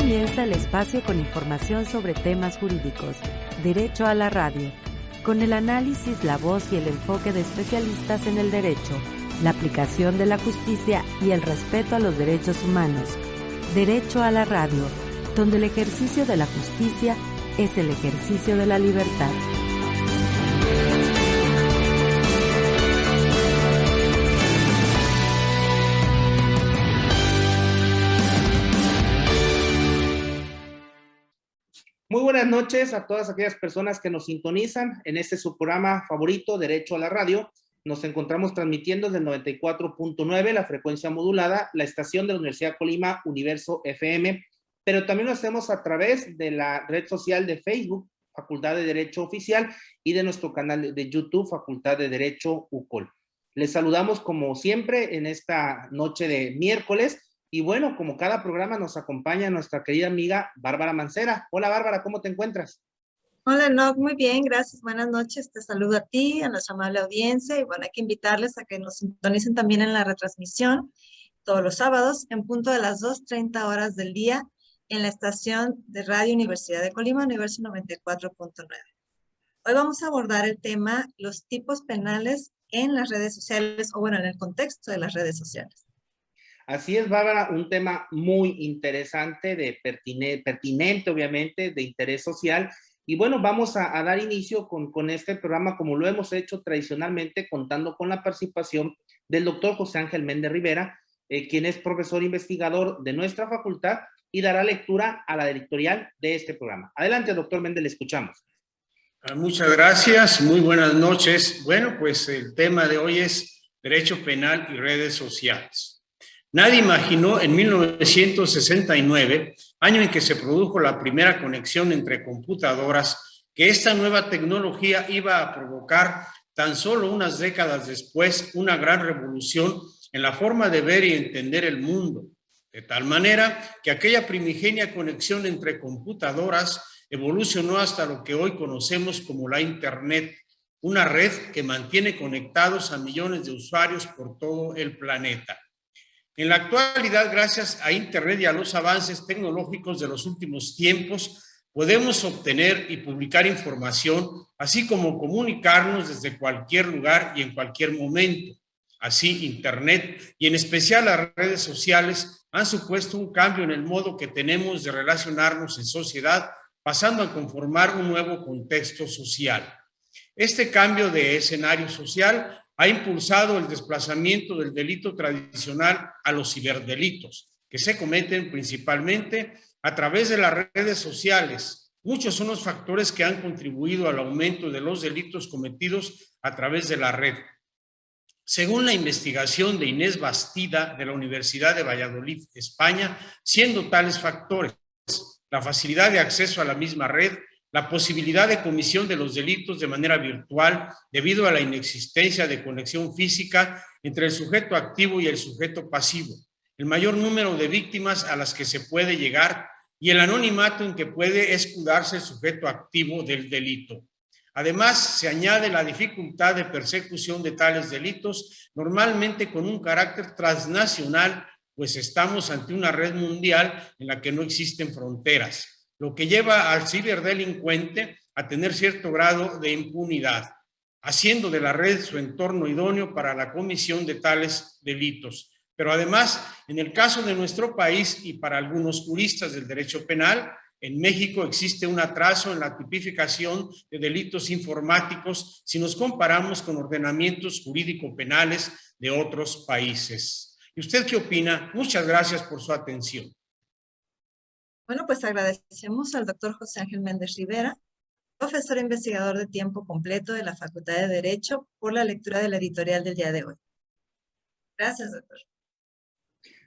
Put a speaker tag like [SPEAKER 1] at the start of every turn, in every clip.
[SPEAKER 1] comienza el espacio con información sobre temas jurídicos, Derecho a la Radio, con el análisis, la voz y el enfoque de especialistas en el derecho, la aplicación de la justicia y el respeto a los derechos humanos. Derecho a la Radio, donde el ejercicio de la justicia es el ejercicio de la libertad.
[SPEAKER 2] Muy buenas noches a todas aquellas personas que nos sintonizan en este su programa favorito, Derecho a la Radio. Nos encontramos transmitiendo desde el 94.9, la frecuencia modulada, la estación de la Universidad de Colima, Universo FM, pero también lo hacemos a través de la red social de Facebook, Facultad de Derecho Oficial, y de nuestro canal de YouTube, Facultad de Derecho UCOL. Les saludamos como siempre en esta noche de miércoles. Y bueno, como cada programa nos acompaña nuestra querida amiga Bárbara Mancera. Hola Bárbara, ¿cómo te encuentras?
[SPEAKER 3] Hola Enoch, muy bien, gracias, buenas noches, te saludo a ti, a nuestra amable audiencia y bueno, hay que invitarles a que nos sintonicen también en la retransmisión todos los sábados en punto de las 2:30 del día en la estación de Radio Universidad de Colima, Universo 94.9. Hoy vamos a abordar el tema los tipos penales en las redes sociales o bueno, en el contexto de las redes sociales.
[SPEAKER 2] Así es, Bárbara, un tema muy interesante, pertinente, obviamente, de interés social. Y bueno, vamos a dar inicio con este programa, como lo hemos hecho tradicionalmente, contando con la participación del doctor José Ángel Méndez Rivera, quien es profesor investigador de nuestra facultad y dará lectura a la editorial de este programa. Adelante, doctor Méndez, le escuchamos.
[SPEAKER 4] Muchas gracias, muy buenas noches. Bueno, pues el tema de hoy es Derecho Penal y redes sociales. Nadie imaginó en 1969, año en que se produjo la primera conexión entre computadoras, que esta nueva tecnología iba a provocar tan solo unas décadas después una gran revolución en la forma de ver y entender el mundo, de tal manera que aquella primigenia conexión entre computadoras evolucionó hasta lo que hoy conocemos como la Internet, una red que mantiene conectados a millones de usuarios por todo el planeta. En la actualidad, gracias a Internet y a los avances tecnológicos de los últimos tiempos, podemos obtener y publicar información, así como comunicarnos desde cualquier lugar y en cualquier momento. Así, Internet y en especial las redes sociales han supuesto un cambio en el modo que tenemos de relacionarnos en sociedad, pasando a conformar un nuevo contexto social. Este cambio de escenario social ha impulsado el desplazamiento del delito tradicional a los ciberdelitos, que se cometen principalmente a través de las redes sociales. Muchos son los factores que han contribuido al aumento de los delitos cometidos a través de la red. Según la investigación de Inés Bastida de la Universidad de Valladolid, España, siendo tales factores la facilidad de acceso a la misma red, la posibilidad de comisión de los delitos de manera virtual debido a la inexistencia de conexión física entre el sujeto activo y el sujeto pasivo, el mayor número de víctimas a las que se puede llegar y el anonimato en que puede escudarse el sujeto activo del delito. Además, se añade la dificultad de persecución de tales delitos, normalmente con un carácter transnacional, pues estamos ante una red mundial en la que no existen fronteras, lo que lleva al ciberdelincuente a tener cierto grado de impunidad, haciendo de la red su entorno idóneo para la comisión de tales delitos. Pero además, en el caso de nuestro país y para algunos juristas del derecho penal, en México existe un atraso en la tipificación de delitos informáticos si nos comparamos con ordenamientos jurídico-penales de otros países. ¿Y usted qué opina? Muchas gracias por su atención.
[SPEAKER 3] Bueno, pues agradecemos al doctor José Ángel Méndez Rivera, profesor investigador de tiempo completo de la Facultad de Derecho, por la lectura de la editorial del día de hoy. Gracias, doctor.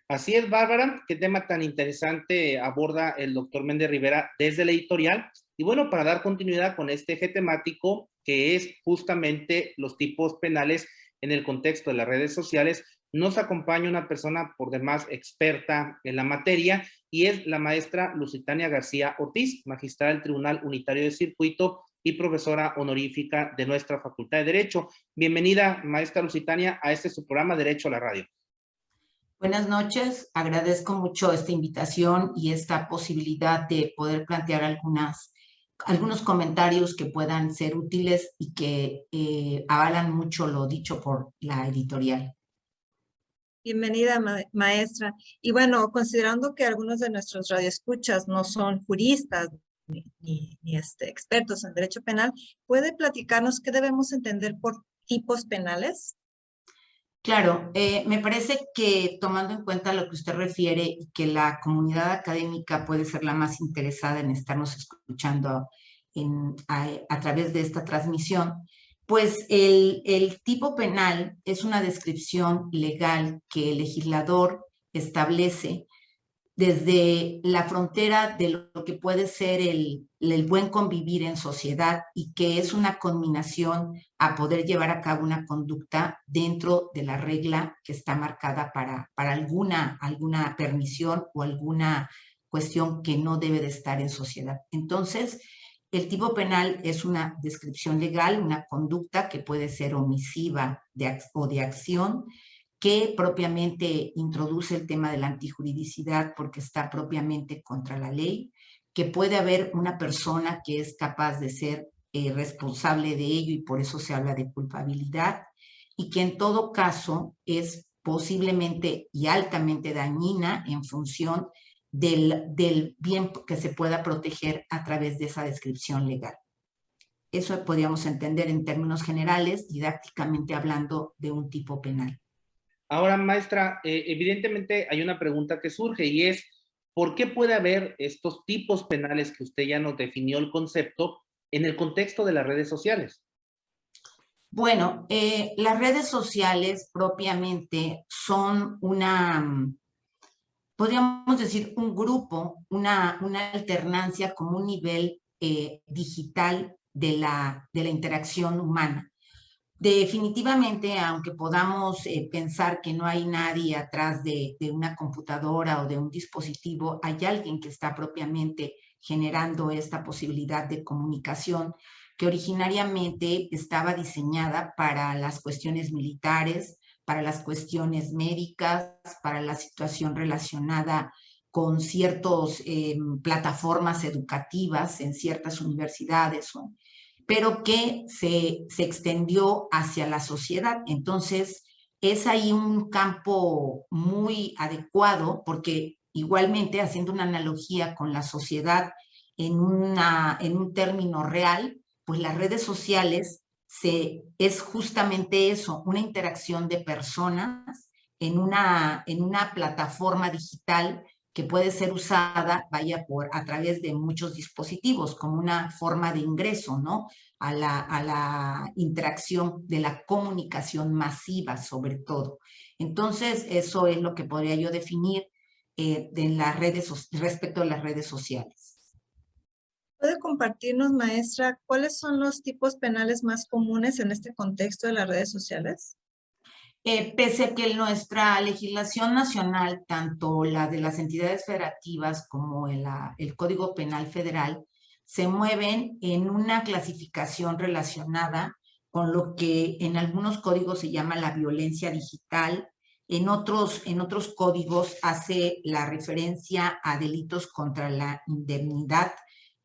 [SPEAKER 2] Así es, Bárbara, qué tema tan interesante aborda el doctor Méndez Rivera desde la editorial. Y bueno, para dar continuidad con este eje temático, que es justamente los tipos penales en el contexto de las redes sociales, nos acompaña una persona por demás experta en la materia y es la maestra Lusitania García Ortiz, magistrada del Tribunal Unitario de Circuito y profesora honorífica de nuestra Facultad de Derecho. Bienvenida, maestra Lusitania, a este su programa Derecho a la Radio.
[SPEAKER 5] Buenas noches, agradezco mucho esta invitación y esta posibilidad de poder plantear algunos comentarios que puedan ser útiles y que avalan mucho lo dicho por la editorial.
[SPEAKER 3] Bienvenida, maestra. Y bueno, considerando que algunos de nuestros radioescuchas no son juristas ni expertos en derecho penal, ¿puede platicarnos qué debemos entender por tipos penales?
[SPEAKER 5] Claro, me parece que tomando en cuenta lo que usted refiere y que la comunidad académica puede ser la más interesada en estarnos escuchando a través de esta transmisión, pues el tipo penal es una descripción legal que el legislador establece desde la frontera de lo que puede ser el buen convivir en sociedad y que es una conminación a poder llevar a cabo una conducta dentro de la regla que está marcada para alguna permisión o alguna cuestión que no debe de estar en sociedad. Entonces, el tipo penal es una descripción legal, una conducta que puede ser omisiva o de acción, que propiamente introduce el tema de la antijuridicidad porque está propiamente contra la ley, que puede haber una persona que es capaz de ser responsable de ello y por eso se habla de culpabilidad, y que en todo caso es posiblemente y altamente dañina en función del bien que se pueda proteger a través de esa descripción legal. Eso podríamos entender en términos generales, didácticamente hablando de un tipo penal.
[SPEAKER 2] Ahora, maestra, evidentemente hay una pregunta que surge y es, ¿por qué puede haber estos tipos penales que usted ya nos definió el concepto en el contexto de las redes sociales?
[SPEAKER 5] Bueno, las redes sociales propiamente son podríamos decir, un grupo, una alternancia como un nivel digital de la interacción humana. Definitivamente, aunque podamos pensar que no hay nadie atrás de una computadora o de un dispositivo, hay alguien que está propiamente generando esta posibilidad de comunicación que originariamente estaba diseñada para las cuestiones militares, para las cuestiones médicas, para la situación relacionada con ciertas plataformas educativas en ciertas universidades, pero que se extendió hacia la sociedad. Entonces, es ahí un campo muy adecuado porque igualmente, haciendo una analogía con la sociedad en un término real, pues las redes sociales es justamente eso, una interacción de personas en una plataforma digital que puede ser usada, a través de muchos dispositivos, como una forma de ingreso, ¿no? A la interacción de la comunicación masiva, sobre todo. Entonces, eso es lo que podría yo definir respecto a las redes sociales.
[SPEAKER 3] ¿Puede compartirnos, maestra, cuáles son los tipos penales más comunes en este contexto de las redes sociales?
[SPEAKER 5] Pese a que nuestra legislación nacional, tanto la de las entidades federativas como el Código Penal Federal, se mueven en una clasificación relacionada con lo que en algunos códigos se llama la violencia digital, en otros códigos hace la referencia a delitos contra la indemnidad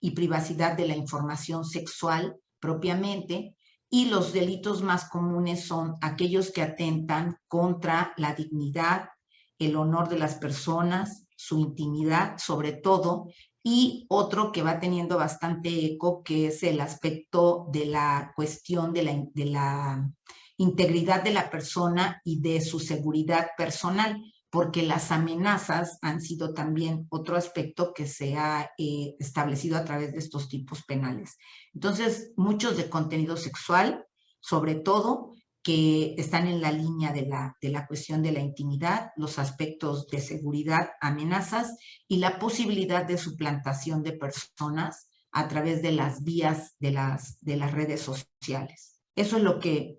[SPEAKER 5] y privacidad de la información sexual propiamente, y los delitos más comunes son aquellos que atentan contra la dignidad, el honor de las personas, su intimidad sobre todo, y otro que va teniendo bastante eco, que es el aspecto de la cuestión de la integridad de la persona y de su seguridad personal, porque las amenazas han sido también otro aspecto que se ha establecido a través de estos tipos penales. Entonces, muchos de contenido sexual, sobre todo, que están en la línea de la cuestión de la intimidad, los aspectos de seguridad, amenazas y la posibilidad de suplantación de personas a través de las vías de las redes sociales. Eso es lo que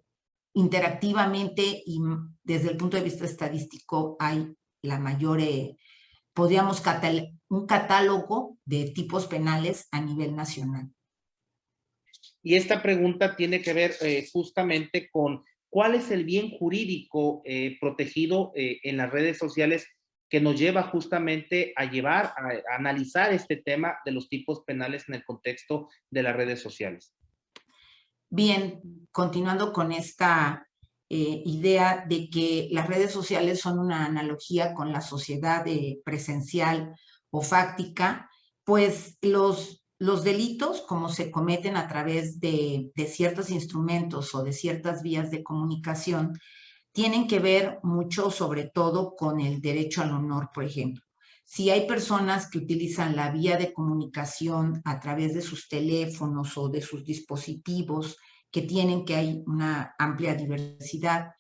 [SPEAKER 5] interactivamente y desde el punto de vista estadístico hay la mayor, podríamos un catálogo de tipos penales a nivel nacional.
[SPEAKER 2] Y esta pregunta tiene que ver justamente con ¿cuál es el bien jurídico protegido en las redes sociales que nos lleva justamente a analizar este tema de los tipos penales en el contexto de las redes sociales?
[SPEAKER 5] Bien, continuando con esta idea de que las redes sociales son una analogía con la sociedad presencial o fáctica, pues los delitos, como se cometen a través de ciertos instrumentos o de ciertas vías de comunicación, tienen que ver mucho, sobre todo, con el derecho al honor, por ejemplo. Si hay personas que utilizan la vía de comunicación a través de sus teléfonos o de sus dispositivos, que tienen que hay una amplia diversidad,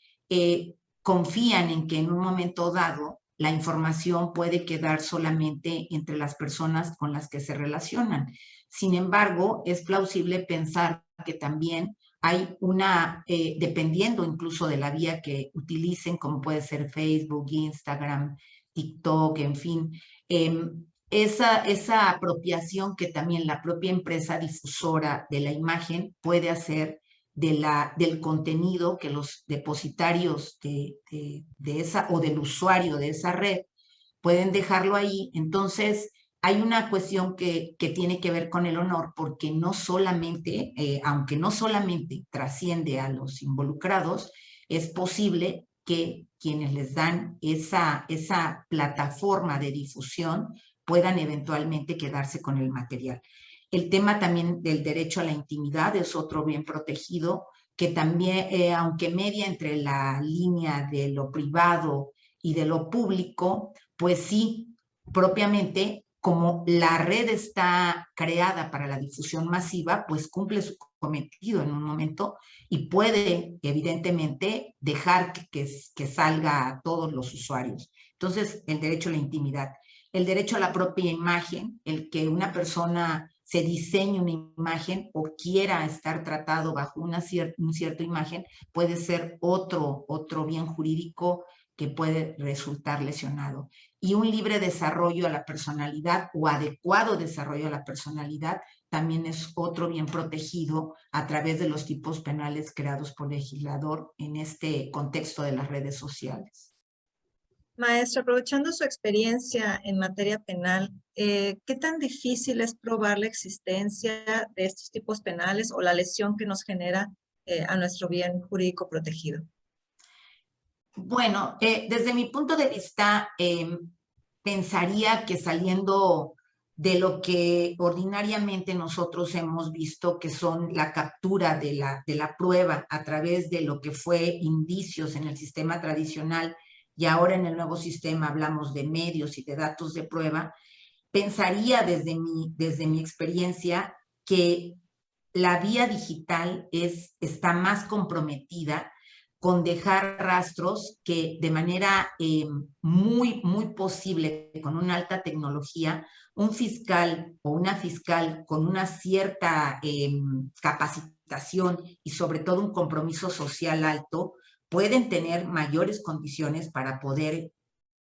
[SPEAKER 5] confían en que en un momento dado la información puede quedar solamente entre las personas con las que se relacionan. Sin embargo, es plausible pensar que también hay dependiendo incluso de la vía que utilicen, como puede ser Facebook, Instagram, TikTok, en fin, esa apropiación que también la propia empresa difusora de la imagen puede hacer del contenido que los depositarios de esa o del usuario de esa red pueden dejarlo ahí. Entonces, hay una cuestión que tiene que ver con el honor, porque no solamente, aunque no solamente trasciende a los involucrados, es posible que quienes les dan esa plataforma de difusión puedan eventualmente quedarse con el material. El tema también del derecho a la intimidad es otro bien protegido, que también, aunque media entre la línea de lo privado y de lo público, pues sí, propiamente, como la red está creada para la difusión masiva, pues cumple su cometido en un momento y puede, evidentemente, dejar que salga a todos los usuarios. Entonces, el derecho a la intimidad. El derecho a la propia imagen, el que una persona se diseñe una imagen o quiera estar tratado bajo una cierta imagen, puede ser otro bien jurídico que puede resultar lesionado. Y un libre desarrollo a la personalidad o adecuado desarrollo a la personalidad también es otro bien protegido a través de los tipos penales creados por el legislador en este contexto de las redes sociales.
[SPEAKER 3] Maestra, aprovechando su experiencia en materia penal, ¿qué tan difícil es probar la existencia de estos tipos penales o la lesión que nos genera a nuestro bien jurídico protegido?
[SPEAKER 5] Bueno, desde mi punto de vista, pensaría que saliendo de lo que ordinariamente nosotros hemos visto, que son la captura de la prueba a través de lo que fue indicios en el sistema tradicional, y ahora en el nuevo sistema hablamos de medios y de datos de prueba, pensaría desde mi experiencia que la vía digital está más comprometida con dejar rastros que de manera muy, muy posible, con una alta tecnología, un fiscal o una fiscal con una cierta capacitación y sobre todo un compromiso social alto, pueden tener mayores condiciones para poder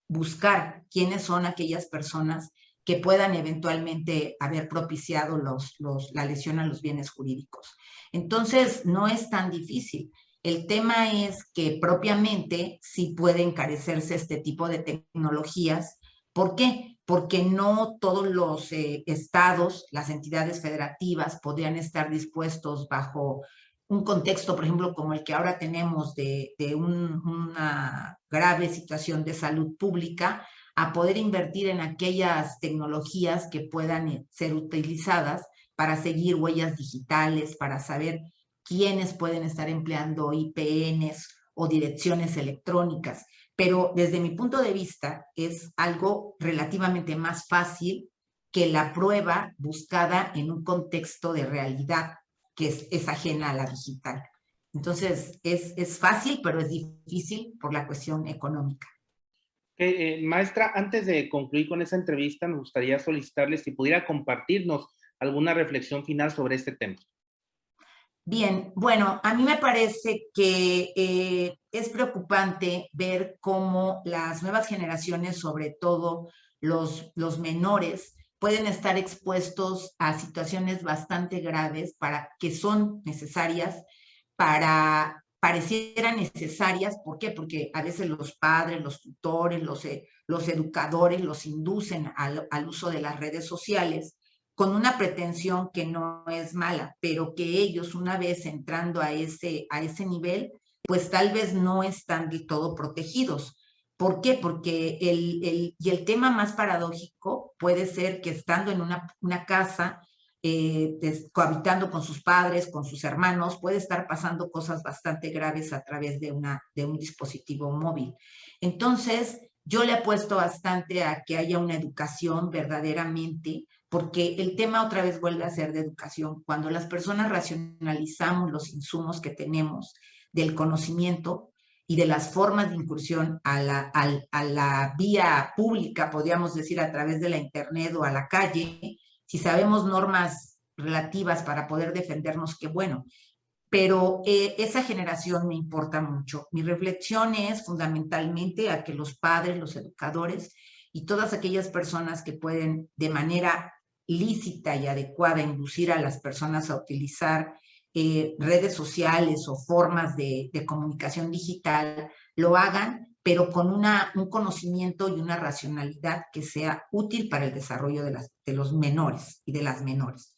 [SPEAKER 5] buscar quiénes son aquellas personas que puedan eventualmente haber propiciado la lesión a los bienes jurídicos. Entonces, no es tan difícil. El tema es que propiamente sí puede encarecerse este tipo de tecnologías. ¿Por qué? Porque no todos los estados, las entidades federativas podrían estar dispuestos bajo un contexto, por ejemplo, como el que ahora tenemos de una grave situación de salud pública, a poder invertir en aquellas tecnologías que puedan ser utilizadas para seguir huellas digitales, para saber quiénes pueden estar empleando IPNs o direcciones electrónicas. Pero desde mi punto de vista es algo relativamente más fácil que la prueba buscada en un contexto de realidad que es ajena a la digital. Entonces, es fácil, pero es difícil por la cuestión económica.
[SPEAKER 2] Maestra, antes de concluir con esa entrevista, me gustaría solicitarle si pudiera compartirnos alguna reflexión final sobre este tema.
[SPEAKER 5] Bien, bueno, a mí me parece que es preocupante ver cómo las nuevas generaciones, sobre todo los menores, pueden estar expuestos a situaciones bastante graves que son necesarias para parecieran necesarias. ¿Por qué? Porque a veces los padres, los tutores, los educadores los inducen al uso de las redes sociales con una pretensión que no es mala, pero que ellos, una vez entrando a ese nivel, pues tal vez no están del todo protegidos. ¿Por qué? Porque el tema más paradójico puede ser que estando en una casa, cohabitando con sus padres, con sus hermanos, puede estar pasando cosas bastante graves a través de un dispositivo móvil. Entonces, yo le apuesto bastante a que haya una educación verdaderamente, porque el tema otra vez vuelve a ser de educación. Cuando las personas racionalizamos los insumos que tenemos del conocimiento y de las formas de incursión a la vía pública, podríamos decir, a través de la internet o a la calle, si sabemos normas relativas para poder defendernos, qué bueno. Pero esa generación me importa mucho. Mi reflexión es fundamentalmente a que los padres, los educadores y todas aquellas personas que pueden de manera lícita y adecuada inducir a las personas a utilizar redes sociales o formas de comunicación digital, lo hagan, pero con un conocimiento y una racionalidad que sea útil para el desarrollo de los menores y de las menores.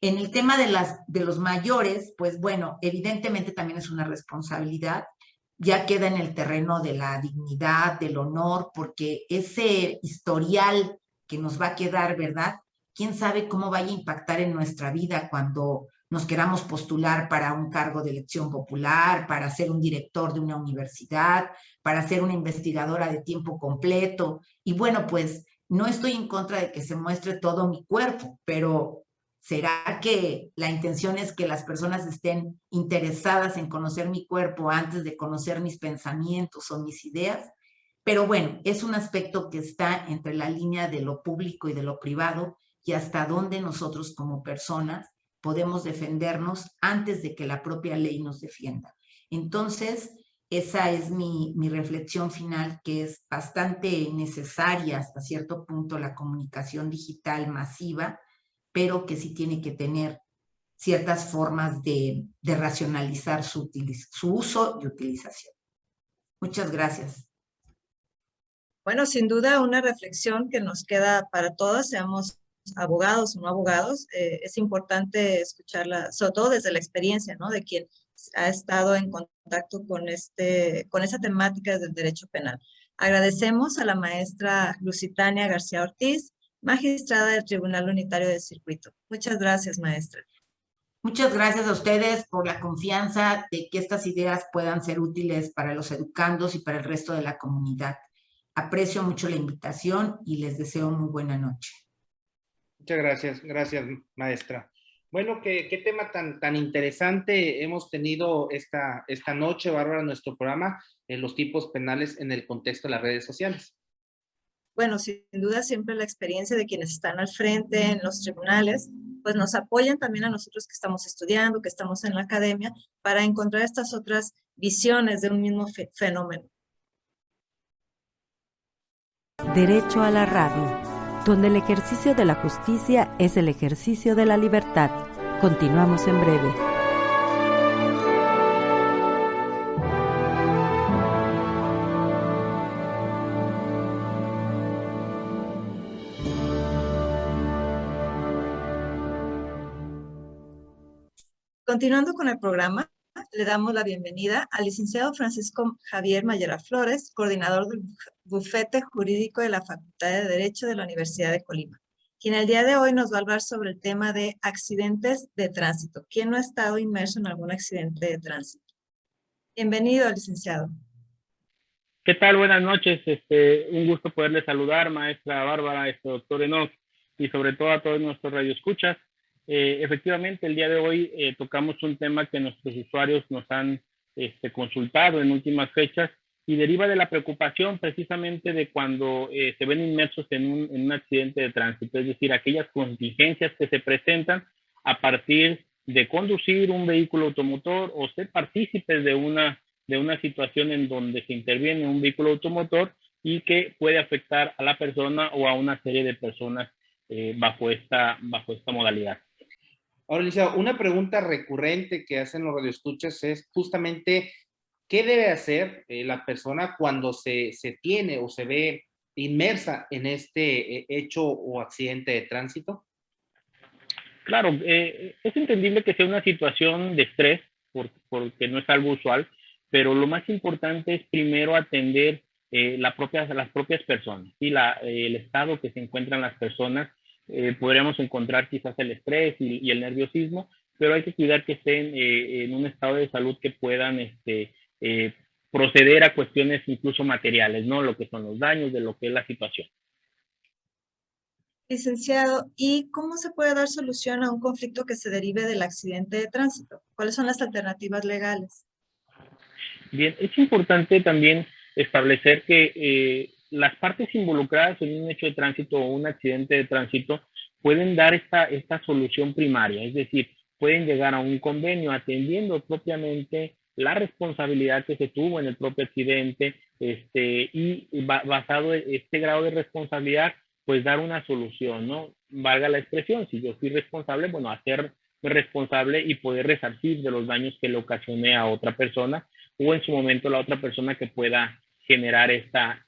[SPEAKER 5] En el tema de los mayores, pues bueno, evidentemente también es una responsabilidad, ya queda en el terreno de la dignidad, del honor, porque ese historial que nos va a quedar, ¿verdad? ¿Quién sabe cómo vaya a impactar en nuestra vida cuando nos queramos postular para un cargo de elección popular, para ser un director de una universidad, para ser una investigadora de tiempo completo? Y bueno, pues no estoy en contra de que se muestre todo mi cuerpo, pero ¿será que la intención es que las personas estén interesadas en conocer mi cuerpo antes de conocer mis pensamientos o mis ideas? Pero bueno, es un aspecto que está entre la línea de lo público y de lo privado, y hasta dónde nosotros como personas podemos defendernos antes de que la propia ley nos defienda. Entonces, esa es mi reflexión final, que es bastante necesaria hasta cierto punto la comunicación digital masiva, pero que sí tiene que tener ciertas formas de racionalizar su uso y utilización. Muchas gracias.
[SPEAKER 3] Bueno, sin duda una reflexión que nos queda para todas, seamos abogados o no abogados, es importante escucharla, sobre todo desde la experiencia, ¿no? De quien ha estado en contacto con esa temática del derecho penal. Agradecemos a la maestra Lusitania García Ortiz, magistrada del Tribunal Unitario de Circuito. Muchas gracias, maestra.
[SPEAKER 5] Muchas gracias a ustedes por la confianza de que estas ideas puedan ser útiles para los educandos y para el resto de la comunidad. Aprecio mucho la invitación y les deseo muy buena noche.
[SPEAKER 2] Muchas gracias, maestra. Bueno, qué tema tan interesante hemos tenido esta noche, Bárbara, en nuestro programa, los tipos penales en el contexto de las redes sociales.
[SPEAKER 3] Bueno, sin duda siempre la experiencia de quienes están al frente en los tribunales, pues nos apoyan también a nosotros que estamos estudiando, que estamos en la academia, para encontrar estas otras visiones de un mismo fenómeno.
[SPEAKER 1] Derecho a la radio, donde el ejercicio de la justicia es el ejercicio de la libertad. Continuamos en breve.
[SPEAKER 3] Continuando con el programa, le damos la bienvenida al licenciado Francisco Javier Mayera Flores, coordinador del Bufete Jurídico de la Facultad de Derecho de la Universidad de Colima, quien el día de hoy nos va a hablar sobre el tema de accidentes de tránsito. ¿Quién no ha estado inmerso en algún accidente de tránsito? Bienvenido, licenciado.
[SPEAKER 6] ¿Qué tal? Buenas noches. Un gusto poderle saludar, maestra Bárbara, doctor Enoch, y sobre todo a todos nuestros radioescuchas. Efectivamente, el día de hoy tocamos un tema que nuestros usuarios nos han consultado en últimas fechas y deriva de la preocupación precisamente de cuando se ven inmersos en un accidente de tránsito, es decir, aquellas contingencias que se presentan a partir de conducir un vehículo automotor o ser partícipes de una situación en donde se interviene un vehículo automotor y que puede afectar a la persona o a una serie de personas bajo esta modalidad.
[SPEAKER 2] Ahora, licenciado, una pregunta recurrente que hacen los radioescuchas es justamente qué debe hacer la persona cuando se tiene o se ve inmersa en este hecho o accidente de tránsito.
[SPEAKER 6] Claro, es entendible que sea una situación de estrés, porque no es algo usual, pero lo más importante es primero atender las propias personas, ¿sí? El estado que se encuentran las personas. Podríamos encontrar quizás el estrés y el nerviosismo, pero hay que cuidar que estén en un estado de salud que puedan eh, proceder a cuestiones incluso materiales, ¿no? Lo que son los daños, de lo que es la situación.
[SPEAKER 3] Licenciado, ¿y cómo se puede dar solución a un conflicto que se derive del accidente de tránsito? ¿Cuáles son las alternativas legales?
[SPEAKER 6] Bien, es importante también establecer que las partes involucradas en un hecho de tránsito o un accidente de tránsito pueden dar esta solución primaria, es decir, pueden llegar a un convenio atendiendo propiamente la responsabilidad que se tuvo en el propio accidente y basado en este grado de responsabilidad, pues dar una solución, ¿no? Valga la expresión, si yo fui responsable, bueno, hacerme responsable y poder resarcir de los daños que le ocasioné a otra persona o en su momento la otra persona que pueda generar esta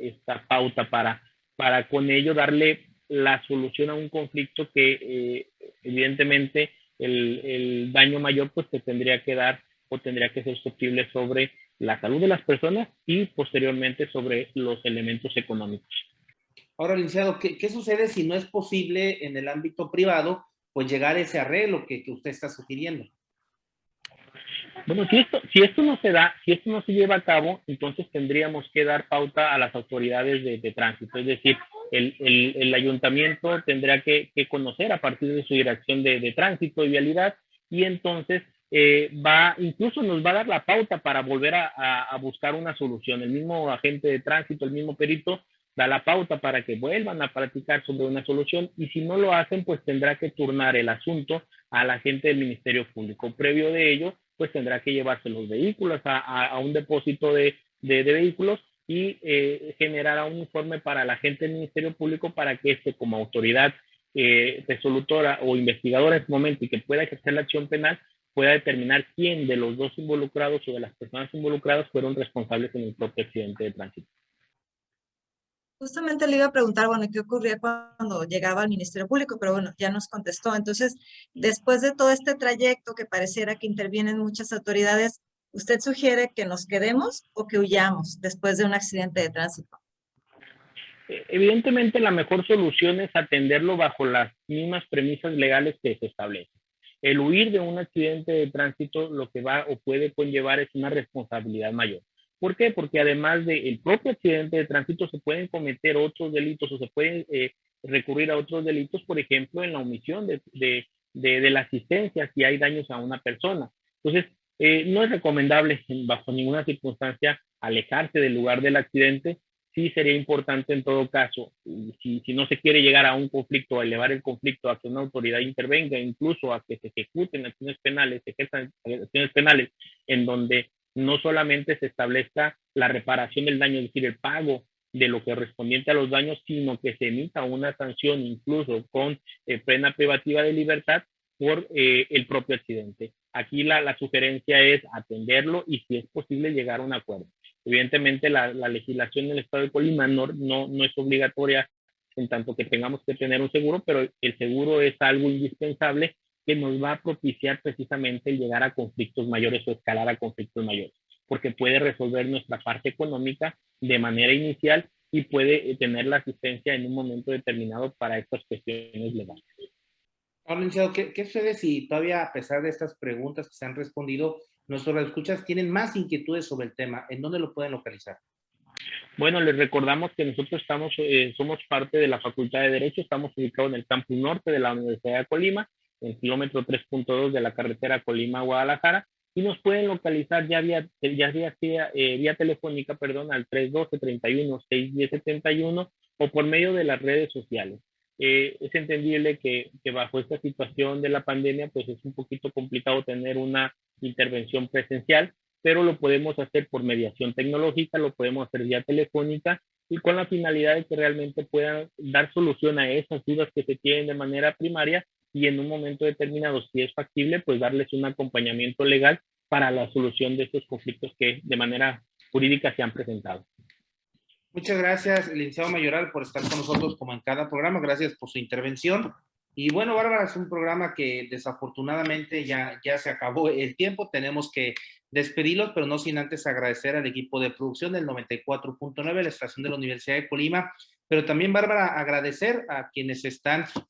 [SPEAKER 6] pauta para con ello darle la solución a un conflicto que evidentemente el daño mayor pues se tendría que dar o tendría que ser susceptible sobre la salud de las personas y posteriormente sobre los elementos económicos.
[SPEAKER 2] Ahora, licenciado, ¿qué sucede si no es posible en el ámbito privado pues llegar a ese arreglo que usted está sugiriendo?
[SPEAKER 6] Bueno, si esto no se da, si esto no se lleva a cabo, entonces tendríamos que dar pauta a las autoridades de tránsito, es decir, el ayuntamiento tendrá que conocer a partir de su dirección de tránsito y vialidad y entonces incluso nos va a dar la pauta para volver a buscar una solución. El mismo agente de tránsito, el mismo perito, da la pauta para que vuelvan a platicar sobre una solución y si no lo hacen, pues tendrá que turnar el asunto a la gente del Ministerio Público. Previo de ello, pues tendrá que llevarse los vehículos a un depósito de vehículos y generará un informe para la gente del Ministerio Público para que como autoridad resolutora o investigadora en su momento y que pueda ejercer la acción penal, pueda determinar quién de los dos involucrados o de las personas involucradas fueron responsables en el propio accidente de tránsito.
[SPEAKER 3] Justamente le iba a preguntar, bueno, ¿qué ocurría cuando llegaba al Ministerio Público? Pero bueno, ya nos contestó. Entonces, después de todo este trayecto que pareciera que intervienen muchas autoridades, ¿usted sugiere que nos quedemos o que huyamos después de un accidente de tránsito?
[SPEAKER 6] Evidentemente, la mejor solución es atenderlo bajo las mismas premisas legales que se establecen. El huir de un accidente de tránsito lo que va o puede conllevar es una responsabilidad mayor. ¿Por qué? Porque además del propio accidente de tránsito se pueden cometer otros delitos o se pueden recurrir a otros delitos, por ejemplo, en la omisión de la asistencia si hay daños a una persona. Entonces, no es recomendable bajo ninguna circunstancia alejarse del lugar del accidente. Sí sería importante en todo caso, si no se quiere llegar a un conflicto, a elevar el conflicto, a que una autoridad intervenga, incluso a que se ejecuten acciones penales, se ejerzan acciones penales, en donde no solamente se establezca la reparación del daño, es decir, el pago de lo correspondiente a los daños, sino que se emita una sanción incluso con pena privativa de libertad por el propio accidente. Aquí la sugerencia es atenderlo y si es posible llegar a un acuerdo. Evidentemente la legislación en el estado de Colima no es obligatoria en tanto que tengamos que tener un seguro, pero el seguro es algo indispensable que nos va a propiciar precisamente el llegar a conflictos mayores o escalar a conflictos mayores, porque puede resolver nuestra parte económica de manera inicial y puede tener la asistencia en un momento determinado para estas cuestiones legales.
[SPEAKER 2] Ahora, licenciado, ¿qué sucede si todavía, a pesar de estas preguntas que se han respondido, nuestros escuchas tienen más inquietudes sobre el tema? ¿En dónde lo pueden localizar?
[SPEAKER 6] Bueno, les recordamos que nosotros somos parte de la Facultad de Derecho, estamos ubicados en el campus norte de la Universidad de Colima, en el kilómetro 3.2 de la carretera Colima-Guadalajara, y nos pueden localizar vía telefónica, al 312-31-610-71 o por medio de las redes sociales. Es entendible que bajo esta situación de la pandemia, pues es un poquito complicado tener una intervención presencial, pero lo podemos hacer por mediación tecnológica, lo podemos hacer vía telefónica y con la finalidad de que realmente puedan dar solución a esas dudas que se tienen de manera primaria y en un momento determinado, si es factible, pues darles un acompañamiento legal para la solución de estos conflictos que de manera jurídica se han presentado.
[SPEAKER 2] Muchas gracias, licenciado Mayoral, por estar con nosotros como en cada programa. Gracias por su intervención. Y bueno, Bárbara, es un programa que desafortunadamente ya se acabó el tiempo. Tenemos que despedirlos, pero no sin antes agradecer al equipo de producción del 94.9, la estación de la Universidad de Colima. Pero también, Bárbara, agradecer a quienes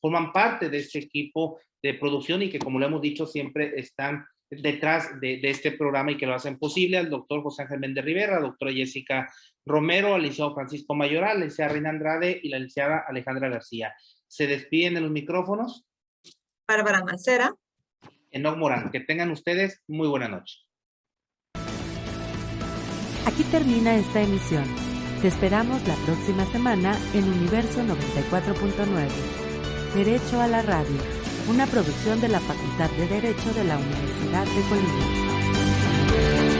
[SPEAKER 2] forman parte de este equipo de producción y que, como lo hemos dicho, siempre están detrás de este programa y que lo hacen posible, al doctor José Ángel Méndez Rivera, a la doctora Jessica Romero, al licenciado Francisco Mayoral, a la licenciada Reina Andrade y la licenciada Alejandra García. Se despiden de los micrófonos
[SPEAKER 3] Bárbara Mancera,
[SPEAKER 2] Enoc Morán. Que tengan ustedes muy buena noche.
[SPEAKER 1] Aquí termina esta emisión. Te esperamos la próxima semana en Universo 94.9. Derecho a la Radio, una producción de la Facultad de Derecho de la Universidad de Colima.